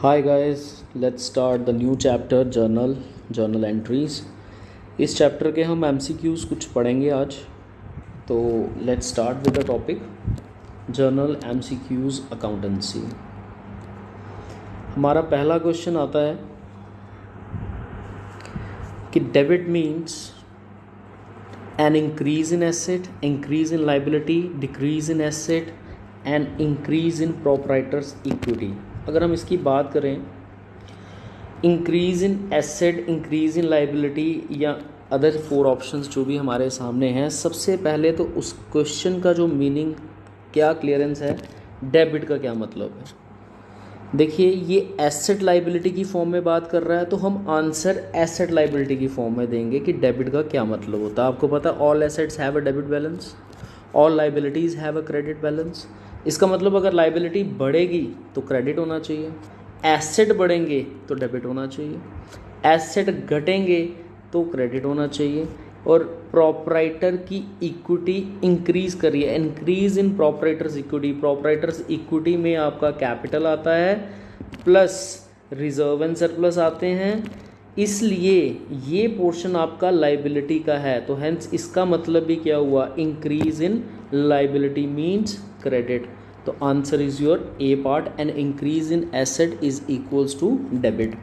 Hi guys, let's start the new chapter journal entries। इस chapter के हम MCQs कुछ पढ़ेंगे आज। तो let's start with the topic journal MCQs accountancy. हमारा पहला क्वेश्चन आता है कि debit means an increase in asset, increase in liability, decrease in asset and increase in proprietors equity. अगर हम इसकी बात करें increase in asset, increase in liability या अदर फोर ऑप्शंस जो भी हमारे सामने हैं, सबसे पहले तो उस क्वेश्चन का जो मीनिंग क्या क्लियरेंस है, डेबिट का क्या मतलब है। देखिए ये एसेट लाइबिलिटी की फॉर्म में बात कर रहा है तो हम आंसर एसेट लाइबिलिटी की फॉर्म में देंगे कि डेबिट का क्या मतलब होता है। आपको पता है all assets have a debit balance, all liabilities have a credit balance. इसका मतलब अगर लाइबिलिटी बढ़ेगी तो क्रेडिट होना चाहिए, एसेट बढ़ेंगे तो डेबिट होना चाहिए, एसेट घटेंगे तो क्रेडिट होना चाहिए। और प्रॉपराइटर की इक्विटी इंक्रीज़ करिए, इंक्रीज इन प्रॉपराइटर्स इक्विटी। प्रॉपराइटर्स इक्विटी में आपका कैपिटल आता है प्लस रिजर्व एंड सरप्लस आते हैं, इसलिए ये पोर्शन आपका लाइबिलिटी का है। तो हेंस इसका मतलब भी क्या हुआ, increase in liability means credit. तो answer is your a part, and increase in asset is equals to debit.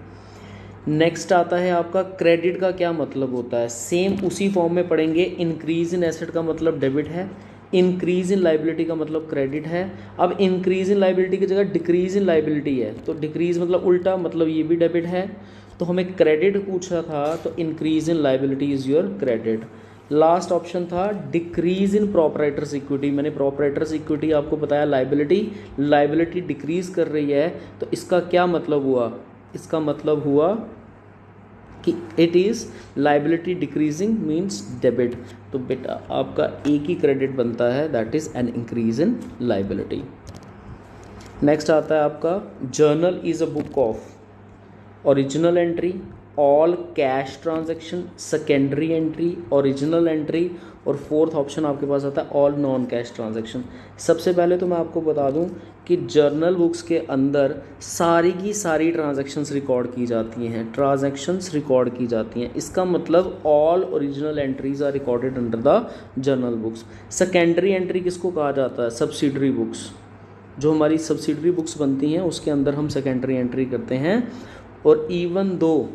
Next आता है आपका क्रेडिट का क्या मतलब होता है। सेम उसी फॉर्म में पढ़ेंगे। इंक्रीज इन एसेट का मतलब डेबिट है, इंक्रीज इन लाइबिलिटी का मतलब क्रेडिट है। अब इंक्रीज इन लाइबिलिटी की जगह डिक्रीज इन लाइबिलिटी है तो डिक्रीज मतलब उल्टा, मतलब ये भी डेबिट है। तो हमें क्रेडिट पूछा था तो increase in liability is your credit. Last option था डिक्रीज इन प्रॉपराइटर्स इक्विटी। मैंने प्रॉपराइटर्स इक्विटी आपको बताया लाइबिलिटी डिक्रीज कर रही है तो इसका क्या मतलब हुआ, इसका मतलब हुआ कि it is liability decreasing means debit. तो बेटा आपका एक ही क्रेडिट बनता है, that is an increase in liability. Next आता है आपका journal is a book of original entry, all cash transaction, secondary entry, original entry, और फोर्थ ऑप्शन आपके पास आता है ऑल नॉन कैश ट्रांजैक्शन। सबसे पहले तो मैं आपको बता दूं कि जर्नल बुक्स के अंदर सारी की सारी ट्रांजैक्शंस रिकॉर्ड की जाती हैं, ट्रांजैक्शंस रिकॉर्ड की जाती हैं। इसका मतलब all original entries are recorded under the journal books. Secondary entry किसको कहा जाता है, सब्सिडरी बुक्स। जो हमारी सब्सिडरी बुक्स बनती हैं उसके अंदर हम सेकेंडरी एंट्री करते हैं। और even though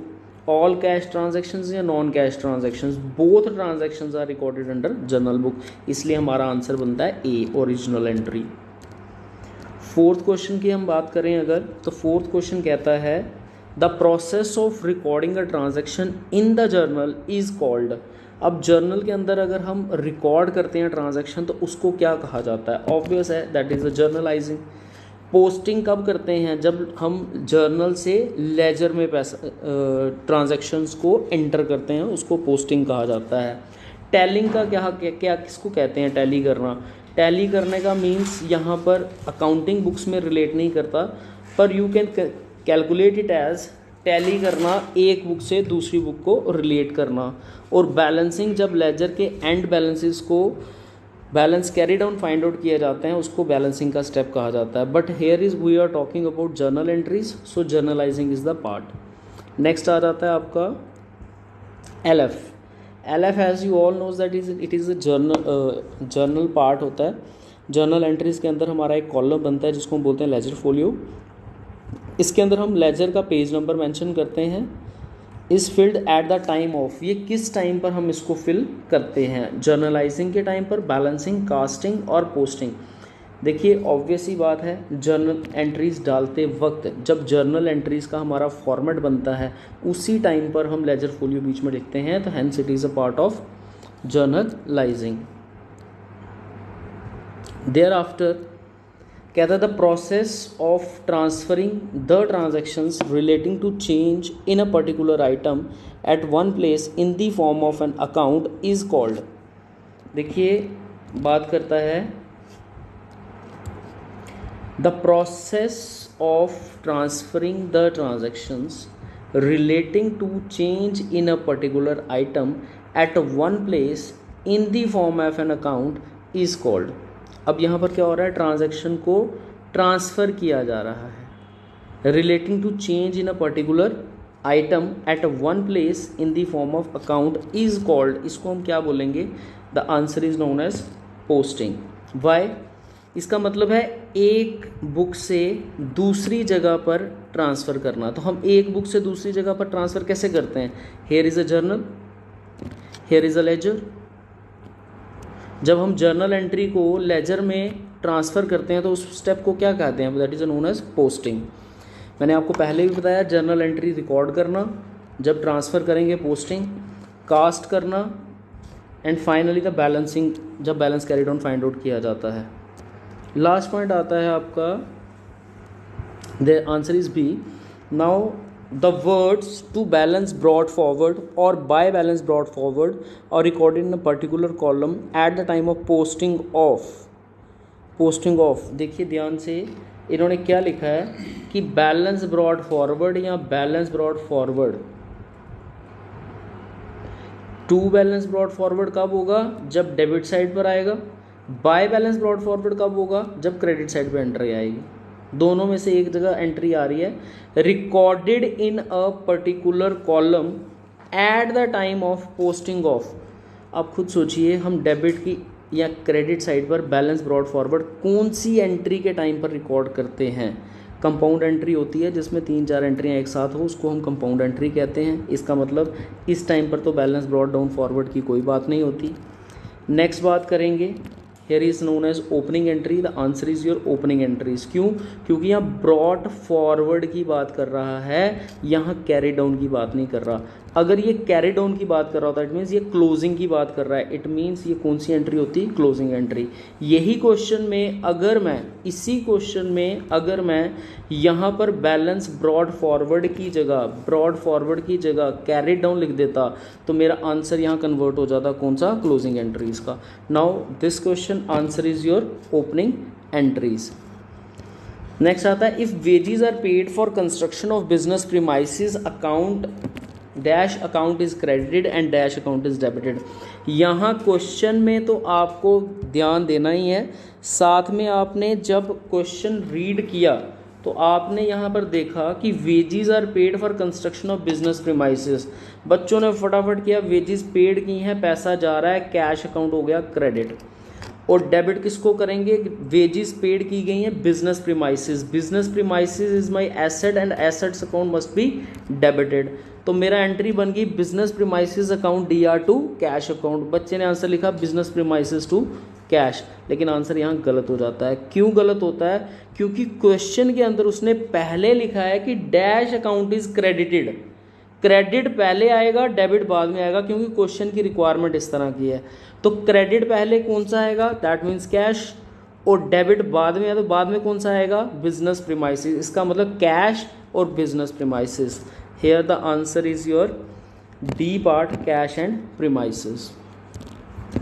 all cash transactions या non cash transactions, both transactions are recorded under journal book, इसलिए हमारा आंसर बनता है a, original entry. Fourth question की हम बात करें अगर, तो फोर्थ क्वेश्चन कहता है the process of recording a transaction in the journal is called. अब जर्नल के अंदर अगर हम रिकॉर्ड करते हैं ट्रांजैक्शन तो उसको क्या कहा जाता है, ऑब्वियस है that is a journalising. Posting कब करते हैं, जब हम जर्नल से लेजर में पैसा ट्रांजैक्शंस को एंटर करते हैं, उसको पोस्टिंग कहा जाता है। टैलिंग का क्या किसको कहते हैं, टैली करना। टैली करने का मीन्स यहाँ पर अकाउंटिंग बुक्स में रिलेट नहीं करता, पर you can calculate it as tally करना, एक बुक से दूसरी बुक को रिलेट करना। और बैलेंसिंग, जब लेजर के एंड बैलेंसेस को balance carry down find out किए जाते हैं, उसको बैलेंसिंग का स्टेप कहा जाता है। But here is we are talking about journal entries, so journalising is the part. Next आ जाता है आपका LF। LF as you all knows that it is a journal part होता है। जर्नल एंट्रीज के अंदर हमारा एक कॉलम बनता है जिसको हम बोलते हैं लेजर फोलियो। इसके अंदर हम लेजर का पेज नंबर मेंशन करते हैं। इस field eight the time of, ये किस टाइम पर हम इसको फिल करते हैं, जर्नलाइजिंग के टाइम पर, बैलेंसिंग, कास्टिंग और पोस्टिंग। देखिए ऑब्वियस ही बात है, जर्नल एंट्रीज डालते वक्त जब जर्नल एंट्रीज का हमारा फॉर्मेट बनता है उसी टाइम पर हम लेजर फोलियो बीच में लिखते हैं, तो hence it is a part of journalizing. Thereafter कहता है the process of transferring the transactions relating to change in a particular item at one place in the form of an account is called. देखिए बात करता है the process of transferring the transactions relating to change in a particular item at one place in the form of an account is called. अब यहाँ पर क्या हो रहा है, ट्रांजैक्शन को ट्रांसफ़र किया जा रहा है, relating to change in a particular item at one place in the form of account is called, इसको हम क्या बोलेंगे? The answer is known as posting. Why? इसका मतलब है एक बुक से दूसरी जगह पर ट्रांसफ़र करना। तो हम एक बुक से दूसरी जगह पर ट्रांसफ़र कैसे करते हैं? Here is a journal, here is a ledger. जब हम जर्नल एंट्री को लेजर में ट्रांसफ़र करते हैं तो उस स्टेप को क्या कहते हैं? That is known as posting. मैंने आपको पहले भी बताया, जर्नल एंट्री रिकॉर्ड करना, जब ट्रांसफ़र करेंगे पोस्टिंग, कास्ट करना, एंड फाइनली द बैलेंसिंग, जब balance carry down find out किया जाता है। लास्ट पॉइंट आता है आपका, the answer is B. Now the words to balance brought forward और बाय बैलेंस ब्रॉड फॉरवर्ड और recorded in a particular column at the time of posting of. Posting of, देखिए ध्यान से, इन्होंने क्या लिखा है कि बैलेंस ब्रॉड फॉरवर्ड या balance brought forward. To balance brought forward कब होगा? जब डेबिट साइड पर आएगा। बाय बैलेंस ब्रॉड फॉरवर्ड कब होगा? जब क्रेडिट साइड पे एंट्री आएगी। दोनों में से एक जगह एंट्री आ रही है। Recorded in a particular column at the time of posting of. आप खुद सोचिए, हम डेबिट की या क्रेडिट साइड पर बैलेंस ब्रॉड फॉरवर्ड कौन सी एंट्री के टाइम पर रिकॉर्ड करते हैं? कंपाउंड एंट्री होती है जिसमें 3-4 एंट्रियाँ एक साथ हो, उसको हम कंपाउंड एंट्री कहते हैं। इसका मतलब इस टाइम पर तो बैलेंस ब्रॉड डाउन फॉरवर्ड की कोई बात नहीं होती। नेक्स्ट बात करेंगे, here is known as opening entry. The answer is your opening entries. क्यों? क्योंकि यहाँ ब्रॉड फॉरवर्ड की बात कर रहा है, यहाँ कैरी डाउन की बात नहीं कर रहा। अगर ये कैरी डाउन की बात कर रहा होता, इट मीन्स ये क्लोजिंग की बात कर रहा है। इट मीन्स ये कौन सी एंट्री होती? Closing entry. यही क्वेश्चन में अगर मैं, इसी क्वेश्चन में अगर मैं यहाँ पर बैलेंस ब्रॉड फॉरवर्ड की जगह कैरी डाउन लिख देता तो मेरा आंसर यहाँ कन्वर्ट हो जाता कौन सा? क्लोजिंग एंट्रीज का। Now this question answer is your opening entries. Next आता है, if wages are paid for construction of business premises account dash account is credited and dash account is debited. यहाँ question में तो आपको ध्यान देना ही है, साथ में आपने जब क्वेश्चन रीड किया तो आपने यहाँ पर देखा कि wages are paid for construction of business premises. बच्चों ने फटाफट किया, वेजेस पेड की हैं, पैसा जा रहा है, कैश अकाउंट हो गया क्रेडिट। और डेबिट किसको करेंगे? वेजेस पेड की गई हैं business premises. Business premises is my asset and assets account must be debited. तो मेरा एंट्री बन गई business premises account DR to cash account. बच्चे ने आंसर लिखा बिजनेस प्रीमाइसेस टू कैश, लेकिन आंसर यहाँ गलत हो जाता है। क्यों गलत होता है? क्योंकि क्वेश्चन के अंदर उसने पहले लिखा है कि dash account is credited. Credit पहले आएगा, डेबिट बाद में आएगा, क्योंकि क्वेश्चन की रिक्वायरमेंट इस तरह की है। तो क्रेडिट पहले कौन सा आएगा? That means cash. और डेबिट बाद में है तो बाद में कौन सा आएगा? Business premises. इसका मतलब कैश और business premises. Here the answer is your D part, cash and premises.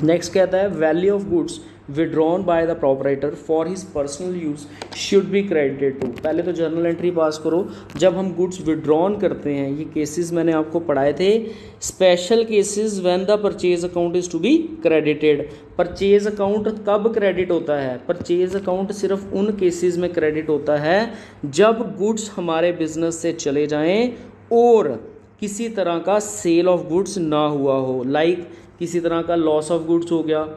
Next कहता है, value of goods withdrawn by the proprietor for his personal use should be credited to. पहले तो journal entry पास करो। जब हम goods withdrawn करते हैं, ये केसेस मैंने आपको पढ़ाए थे, special cases when the purchase account is to be credited. Purchase account कब क्रेडिट होता है? परचेज अकाउंट सिर्फ उन केसेस में क्रेडिट होता है जब गुड्स हमारे बिजनेस से चले जाएं और किसी तरह का सेल ऑफ गुड्स ना हुआ हो। लाइक किसी तरह का लॉस ऑफ गुड्स हो गया,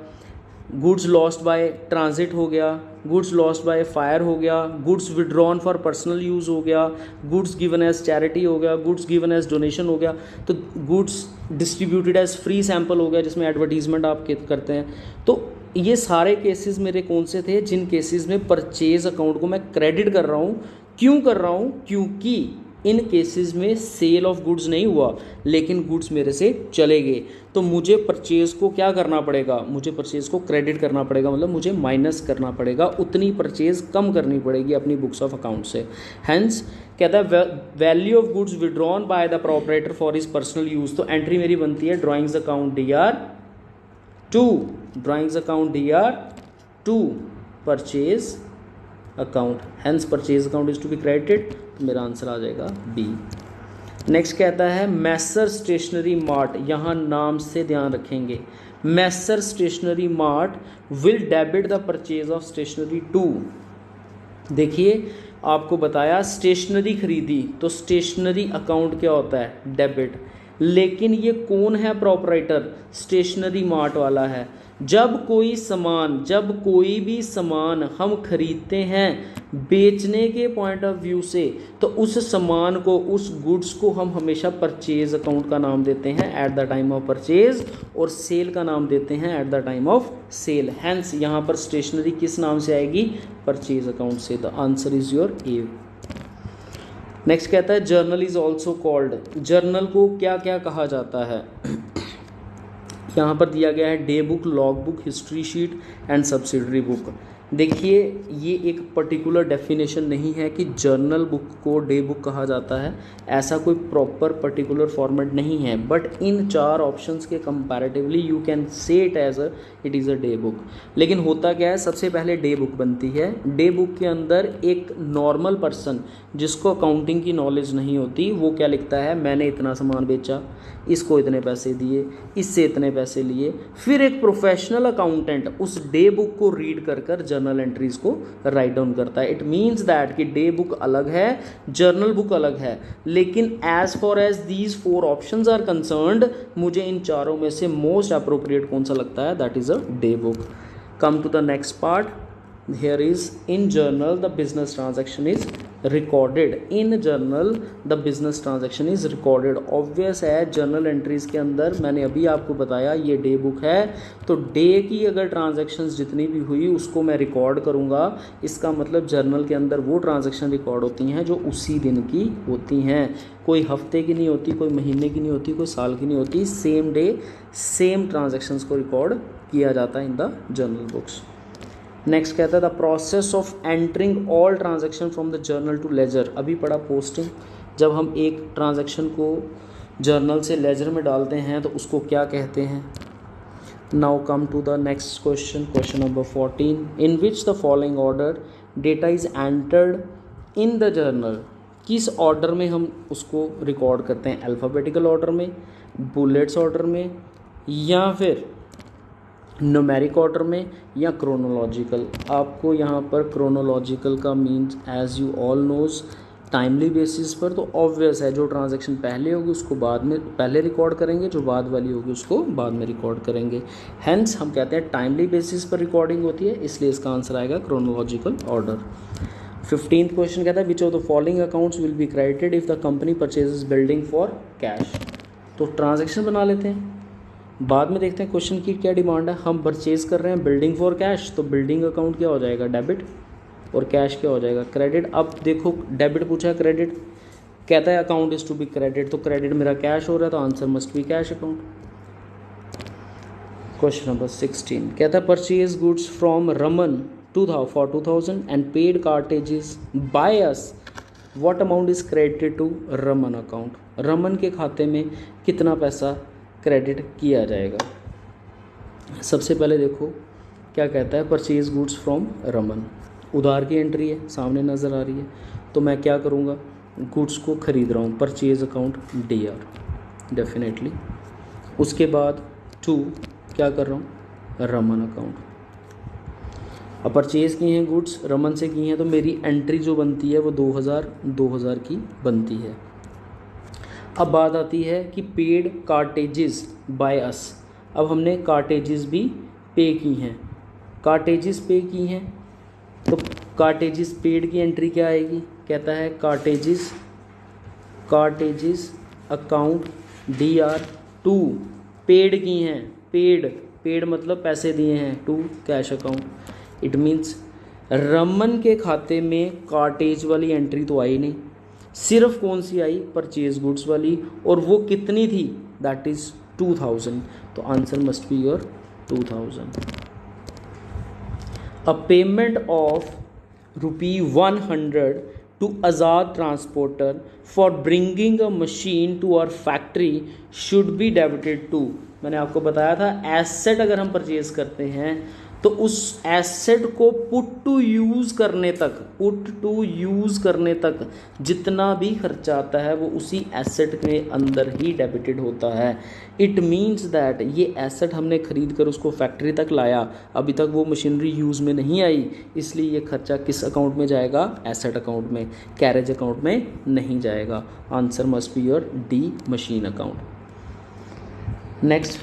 गुड्स लॉस्ट बाय ट्रांजिट हो गया, गुड्स लॉस्ट बाय फायर हो गया, goods withdrawn for personal use हो गया, गुड्स गिवन एज चैरिटी हो गया, गुड्स गिवन एज डोनेशन हो गया, तो goods distributed as free sample हो गया जिसमें एडवर्टीजमेंट आप करते हैं। तो ये सारे केसेस मेरे कौन से थे? जिन केसेस में परचेज अकाउंट को मैं क्रेडिट कर रहा हूँ। क्यों कर रहा हूँ? क्योंकि इन केसेस में सेल ऑफ गुड्स नहीं हुआ लेकिन गुड्स मेरे से चले गए, तो मुझे परचेज को क्या करना पड़ेगा? मुझे परचेज को क्रेडिट करना पड़ेगा, मतलब मुझे माइनस करना पड़ेगा, उतनी परचेज कम करनी पड़ेगी अपनी बुक्स ऑफ अकाउंट से। हैंस कहता है value of goods withdrawn by the proprietor for his personal use. तो एंट्री मेरी बनती है drawings account DR to, drawings account DR to purchase account, hence purchase account is to be credited. तो मेरा answer आ जाएगा B। Next कहता है मैसर Stationery mart, यहाँ नाम से ध्यान रखेंगे, messrs Stationery Mart will debit the purchase of stationery to. देखिए आपको बताया स्टेशनरी खरीदी तो स्टेशनरी अकाउंट क्या होता है, डेबिट। लेकिन ये कौन है प्रोपराइटर, स्टेशनरी मार्ट वाला है। जब कोई भी सामान हम खरीदते हैं बेचने के पॉइंट ऑफ व्यू से, तो उस सामान को, उस गुड्स को हम हमेशा परचेज अकाउंट का नाम देते हैं at the time of purchase, और सेल का नाम देते हैं at the time of sale. Hence यहाँ पर स्टेशनरी किस नाम से आएगी, परचेज अकाउंट से। The answer is your A. Next कहता है journal is also called, journal को क्या क्या कहा जाता है। यहाँ पर दिया गया है day book, log book, history sheet and subsidiary book. देखिए ये एक पर्टिकुलर डेफिनेशन नहीं है कि जर्नल बुक को डे बुक कहा जाता है, ऐसा कोई प्रॉपर पर्टिकुलर फॉर्मेट नहीं है, बट इन 4 ऑप्शंस के comparatively you can say it is a day book. लेकिन होता क्या है, सबसे पहले डे बुक बनती है। डे बुक के अंदर एक नॉर्मल पर्सन जिसको अकाउंटिंग की नॉलेज नहीं होती वो क्या लिखता है, मैंने इतना सामान बेचा, इसको इतने पैसे दिए, इससे इतने पैसे लिए। फिर एक प्रोफेशनल अकाउंटेंट उस डे बुक को रीड कर जर्नल एंट्रीज को राइट डाउन करता है। इट मीन्स दैट कि डे बुक अलग है, जर्नल बुक अलग है। लेकिन as far as these 4 options are concerned, मुझे इन चारों में से मोस्ट अप्रोप्रिएट कौन सा लगता है, that is a day book. Come to the next part, here is in journal the business transaction is recorded, in journal the business transaction is recorded। obvious है journal entries के अंदर, मैंने अभी आपको बताया ये डे बुक है, तो डे की अगर ट्रांजैक्शंस जितनी भी हुई उसको मैं रिकॉर्ड करूँगा। इसका मतलब जर्नल के अंदर वो ट्रांजैक्शन रिकॉर्ड होती हैं जो उसी दिन की होती हैं, कोई हफ्ते की नहीं होती, कोई महीने की नहीं होती, कोई साल की नहीं होती। सेम डे सेम ट्रांजैक्शंस को रिकॉर्ड किया जाता है in the journal books. Next कहता है the process of entering all transaction from the journal to ledger. अभी पढ़ा पोस्टिंग, जब हम एक ट्रांजैक्शन को जर्नल से लेजर में डालते हैं तो उसको क्या कहते हैं। Now come to the next question, question number 14, in which the following order data is entered in the journal. किस ऑर्डर में हम उसको रिकॉर्ड करते हैं, अल्फ़ाबेटिकल ऑर्डर में, बुलेट्स ऑर्डर में, या फिर न्यूमेरिक ऑर्डर में, या क्रोनोलॉजिकल। आपको यहाँ पर क्रोनोलॉजिकल का means as you all knows timely basis पर, तो ऑब्वियस है जो ट्रांजैक्शन पहले होगी उसको बाद में पहले रिकॉर्ड करेंगे, जो बाद वाली होगी उसको बाद में रिकॉर्ड करेंगे। हैंस हम कहते हैं टाइमली बेसिस पर रिकॉर्डिंग होती है, इसलिए इसका आंसर आएगा क्रोनोलॉजिकल ऑर्डर। 15th क्वेश्चन कहता है विच of the following accounts will be credited if the company purchases building for cash. तो ट्रांजैक्शन बना लेते हैं, बाद में देखते हैं क्वेश्चन की क्या डिमांड है। हम परचेज कर रहे हैं बिल्डिंग फॉर कैश, तो बिल्डिंग अकाउंट क्या हो जाएगा, डेबिट, और कैश क्या हो जाएगा, क्रेडिट। अब देखो डेबिट पूछा है, क्रेडिट कहता है account is to be credit, तो क्रेडिट मेरा कैश हो रहा है, तो answer must be cash account. Question number 16 कहता है purchase goods from Raman for 2000 and paid cartages by us, what amount is credited to Raman account. Raman के खाते में कितना पैसा क्रेडिट किया जाएगा। सबसे पहले देखो क्या कहता है, परचेज गुड्स फ्रॉम रमन, उधार की एंट्री है, सामने नज़र आ रही है, तो मैं क्या करूँगा, गुड्स को ख़रीद रहा हूँ, परचेज अकाउंट DR डेफिनेटली। उसके बाद 2 क्या कर रहा हूँ, रमन अकाउंट। अब परचेज़ की हैं गुड्स, रमन से की हैं, तो मेरी एंट्री जो बनती है वो 2000 की बनती है। अब बात आती है कि पेड कार्टेजेस बाय अस। अब हमने कार्टेजेस भी पे की हैं, कार्टेजेस पे की हैं, तो कार्टेजेस पेड की एंट्री क्या आएगी, कहता है कार्टेजेस अकाउंट DR2, पेड की हैं, पेड मतलब पैसे दिए हैं, to cash account. It means Raman के खाते में कार्टेज वाली एंट्री तो आई नहीं, सिर्फ कौन सी आई, परचेज गुड्स वाली, और वो कितनी थी, दैट इज 2000, तो answer must be your 2000। A payment of ₹100 to Azad transporter for bringing a machine to our factory should be debited to. मैंने आपको बताया था एसेट अगर हम परचेज करते हैं तो उस एसेट को पुट टू यूज़ करने तक जितना भी खर्चा आता है वो उसी एसेट के अंदर ही डेबिटेड होता है। इट मीन्स दैट ये एसेट हमने खरीद कर उसको फैक्ट्री तक लाया, अभी तक वो मशीनरी यूज़ में नहीं आई, इसलिए ये खर्चा किस अकाउंट में जाएगा? एसेट अकाउंट में, कैरेज अकाउंट में नहीं जाएगा। Answer must be your D, machine account. Next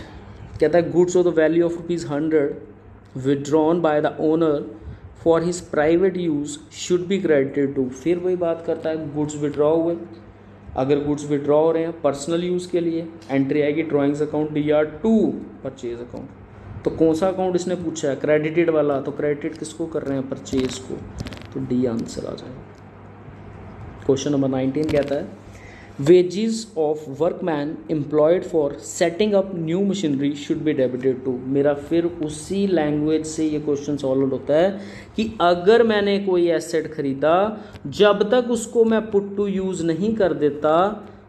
कहता है goods of the value of ₹100 withdrawn by the owner for his private use should be credited to। फिर वही बात करता है, गुड्स विड्रॉ हुए, अगर गुड्स विड्रॉ हो रहे हैं पर्सनल यूज़ के लिए, एंट्री आएगी drawings account DR2 purchase account. तो कौन सा अकाउंट इसने पूछा है? क्रेडिटेड वाला, तो क्रेडिट किसको कर रहे हैं? परचेज को, तो डी आंसर आ जाएगा। क्वेश्चन नंबर 19 कहता है wages of workman employed for setting up new machinery should be debited to। मेरा फिर उसी लैंग्वेज से ये क्वेश्चन सॉल्व होता है कि अगर मैंने कोई एसेट खरीदा, जब तक उसको मैं पुट टू यूज़ नहीं कर देता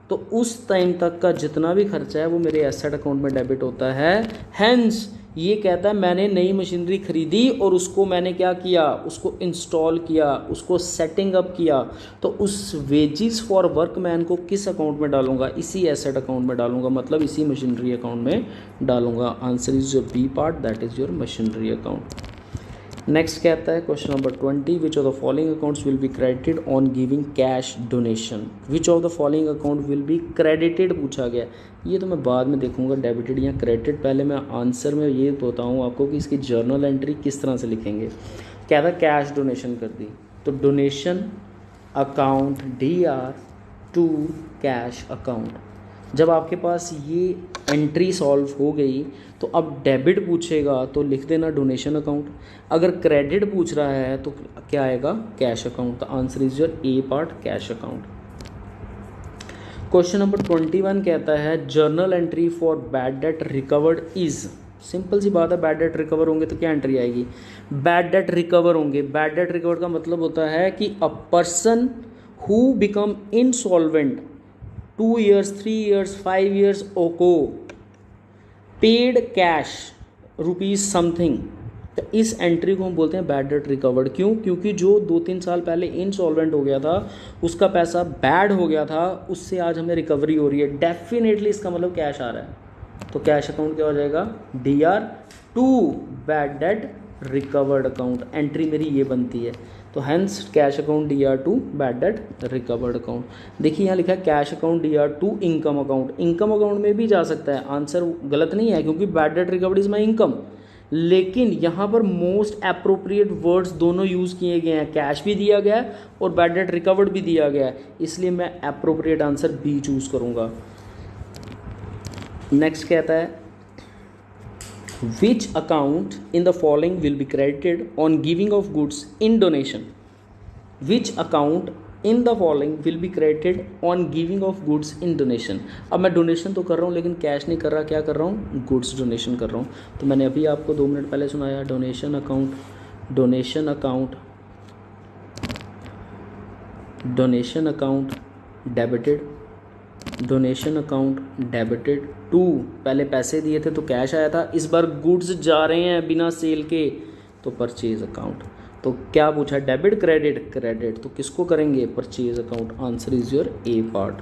तो उस टाइम तक का जितना भी खर्चा है वो मेरे एसेट अकाउंट में डेबिट होता है। हैंस ये कहता है मैंने नई मशीनरी खरीदी और उसको मैंने क्या किया? उसको इंस्टॉल किया, उसको सेटिंग अप किया, तो उस वेजेस फॉर वर्कमैन को किस अकाउंट में डालूंगा? इसी एसेट अकाउंट में डालूंगा, मतलब इसी मशीनरी अकाउंट में डालूंगा। Answer is your B part, that is your machinery account. Next कहता है question number 20 which of the following accounts will be credited on giving cash donation. Which of the following account will be credited पूछा गया। ये तो मैं बाद में देखूंगा डेबिटेड या क्रेडिटेड, पहले मैं आंसर में ये बताऊँ आपको कि इसकी जर्नल एंट्री किस तरह से लिखेंगे। कहता है कैश डोनेशन कर दी, तो donation account DR2 cash account. जब आपके पास ये एंट्री सॉल्व हो गई तो अब डेबिट पूछेगा तो लिख देना डोनेशन अकाउंट, अगर क्रेडिट पूछ रहा है तो क्या आएगा? Cash account. तो answer is your a part, cash account. Question number 21 कहता है journal entry for bad debt recovered is. Simple सी बात है, बैड डेट रिकवर होंगे तो क्या एंट्री आएगी? बैड डेट रिकवर होंगे। बैड डेट रिकवर का मतलब होता है कि a person who become insolvent 2 years, 3 years, 5 years ago paid cash rupees something, तो इस एंट्री को हम बोलते हैं बैड डेट रिकवर्ड। क्यों? क्योंकि जो 2-3 साल पहले इनसॉल्वेंट हो गया था, उसका पैसा बैड हो गया था, उससे आज हमें रिकवरी हो रही है, डेफिनेटली इसका मतलब कैश आ रहा है। तो कैश अकाउंट क्या हो जाएगा? DR2 bad debt recovered account. Entry मेरी ये बनती है, तो hence cash account DR2 bad debt recovered account. देखिए यहाँ लिखा है cash account DR2 income account. Income account में भी जा सकता है, आंसर गलत नहीं है क्योंकि bad debt recovered is my income, लेकिन यहाँ पर मोस्ट अप्रोप्रिएट वर्ड्स दोनों यूज़ किए गए हैं, कैश भी दिया गया है और बैड डेट रिकवर्ड भी दिया गया है, इसलिए मैं अप्रोप्रिएट आंसर बी चूज़ करूँगा। नेक्स्ट कहता है Which account in the following will be credited on giving of goods in donation? Which account in the following will be credited on giving of goods in donation? अब मैं donation तो कर रहा हूँ लेकिन कैश नहीं कर रहा, क्या कर रहा हूँ? गुड्स डोनेशन कर रहा हूँ। तो मैंने अभी आपको 2 मिनट पहले सुनाया, donation account, donation account, donation account debited, donation account debited to, पहले पैसे दिए थे तो कैश आया था, इस बार गुड्स जा रहे हैं बिना सेल के तो परचेज अकाउंट। तो क्या पूछा? Debit credit? क्रेडिट, तो किसको करेंगे? Purchase account. Answer is your a part.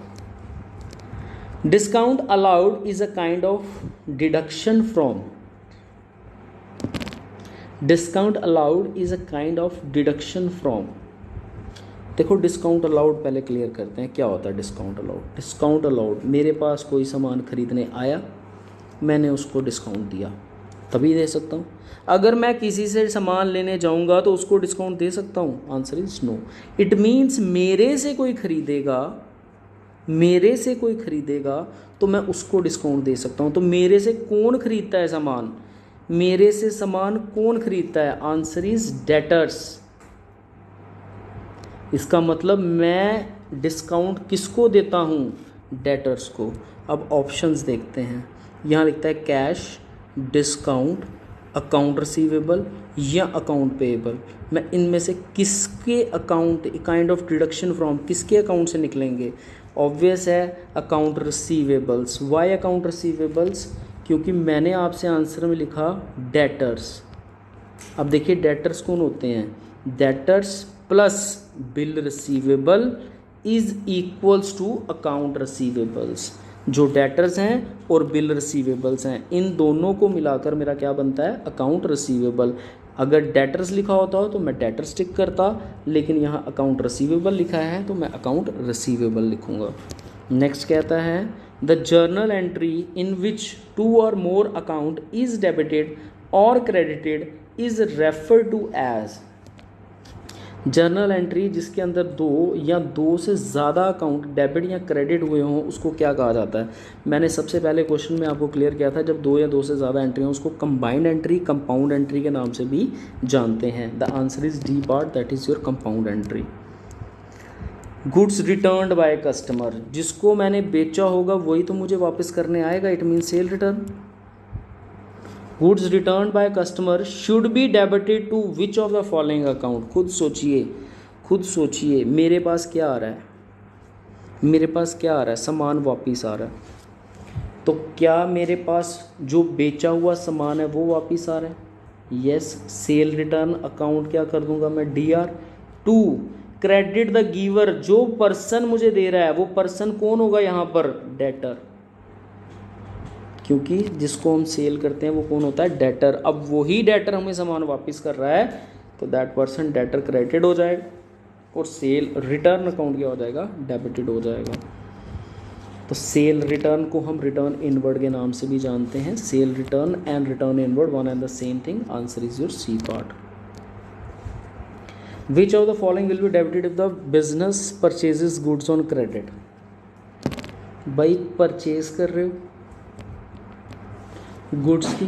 Discount allowed is a kind of deduction from. Discount allowed is a kind of deduction from. देखो डिस्काउंट अलाउड पहले क्लियर करते हैं क्या होता है डिस्काउंट अलाउड। डिस्काउंट अलाउड, मेरे पास कोई सामान खरीदने आया, मैंने उसको डिस्काउंट दिया, तभी दे सकता हूँ। अगर मैं किसी से सामान लेने जाऊँगा तो उसको डिस्काउंट दे सकता हूँ? Answer is no. It means मेरे से कोई खरीदेगा तो मैं उसको डिस्काउंट दे सकता हूँ। तो मेरे से कौन खरीदता है सामान? मेरे से सामान कौन खरीदता है? Answer is debtors. इसका मतलब मैं डिस्काउंट किसको देता हूँ? डेटर्स को। अब ऑप्शंस देखते हैं, यहाँ लिखता है कैश, डिस्काउंट, अकाउंट रिसीवेबल या अकाउंट पेएबल। मैं इनमें से किसके account, kind of deduction from, किसके अकाउंट से निकलेंगे? ऑब्वियस है account receivables. Why account receivables? क्योंकि मैंने आपसे आंसर में लिखा डेटर्स। अब देखिए डेटर्स कौन होते हैं, debtors plus bill receivable is equals to account receivables. जो डेटर्स हैं और बिल रिसीवेबल्स हैं, इन दोनों को मिलाकर मेरा क्या बनता है, अकाउंट रिसीवेबल। अगर डेटर्स लिखा होता हो तो मैं डेटर्स टिक करता, लेकिन यहाँ अकाउंट रिसीवेबल लिखा है तो मैं अकाउंट रिसीवेबल लिखूँगा। नेक्स्ट कहता है the journal entry in which 2 और मोर अकाउंट इज डेबिटेड और credited is refer to as. Journal entry जिसके अंदर 2 या 2 से ज़्यादा अकाउंट डेबिट या क्रेडिट हुए हों उसको क्या कहा जाता है। मैंने सबसे पहले क्वेश्चन में आपको क्लियर किया था, जब 2 या 2 से ज़्यादा एंट्री हों उसको कंबाइंड एंट्री, कंपाउंड एंट्री के नाम से भी जानते हैं। The answer is D part, that is your compound entry. Goods returned by customer, जिसको मैंने बेचा होगा वही तो मुझे वापस करने आएगा, it mean sale return. Goods return by customer should be debited to which of the following account. खुद सोचिए मेरे पास क्या आ रहा है, मेरे पास क्या आ रहा है, सामान वापिस आ रहा है, तो क्या मेरे पास जो बेचा हुआ सामान है वो वापिस आ रहा है, यस। सेल रिटर्न अकाउंट क्या कर दूंगा मैं, DR। 2 क्रेडिट द गिवर, जो पर्सन मुझे दे रहा है वो पर्सन कौन होगा यहाँ पर, डेटर, क्योंकि जिसको हम सेल करते हैं वो कौन होता है, डेटर। अब वही डेटर हमें सामान वापस कर रहा है तो दैट पर्सन डेटर क्रेडिट हो जाएगा और सेल रिटर्न अकाउंट क्या हो जाएगा, डेबिटेड हो जाएगा। तो सेल रिटर्न को हम रिटर्न इनवर्ड के नाम से भी जानते हैं। Sale return and return inward one and the same thing. Answer is your C part. Which of the following will be debited if the business purchases goods on credit. भाई purchase कर रहे हो गुड्स की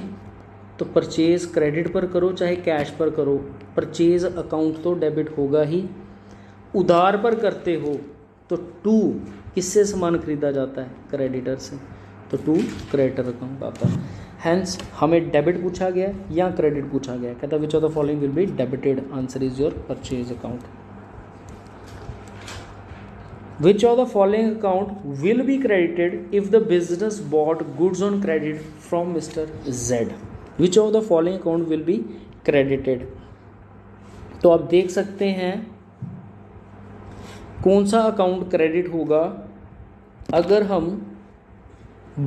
तो purchase credit पर करो चाहे cash पर करो, परचेज अकाउंट तो डेबिट होगा ही। उधार पर करते हो तो 2 किससे सामान खरीदा जाता है, क्रेडिटर से, तो 2 क्रेडिटर अकाउंट आता है। हैंस हमें डेबिट पूछा गया या क्रेडिट पूछा गया, कहता है विच of the following will be debited. Answer is your purchase account. Which of the following account will be credited if the business bought goods on credit from Mr. Z? Which of the following account will be credited? तो आप देख सकते हैं कौन सा account credit होगा अगर हम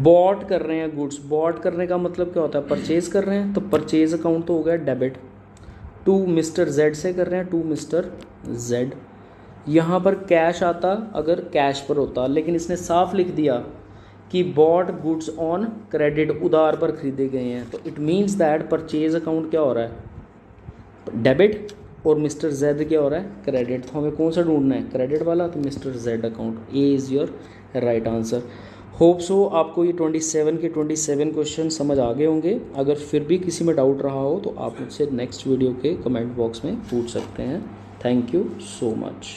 बॉट कर रहे हैं गुड्स। बॉट करने का मतलब क्या होता है, परचेज कर रहे हैं, तो परचेज अकाउंट तो हो गया डेबिट। 2 मिस्टर Z से कर रहे हैं, 2 मिस्टर Z। यहाँ पर कैश आता अगर कैश पर होता, लेकिन इसने साफ लिख दिया कि बॉट गुड्स ऑन क्रेडिट, उधार पर खरीदे गए हैं, तो it means that purchase account क्या हो रहा है, डेबिट, और मिस्टर Z क्या हो रहा है, क्रेडिट। तो हमें कौन सा ढूंढना है, क्रेडिट वाला, तो mister Z account. A is your right answer. Hope so आपको ये 27 के 27 क्वेश्चन समझ आ गए होंगे। अगर फिर भी किसी में डाउट रहा हो तो आप मुझसे नेक्स्ट वीडियो के कमेंट बॉक्स में पूछ सकते हैं। Thank you so much.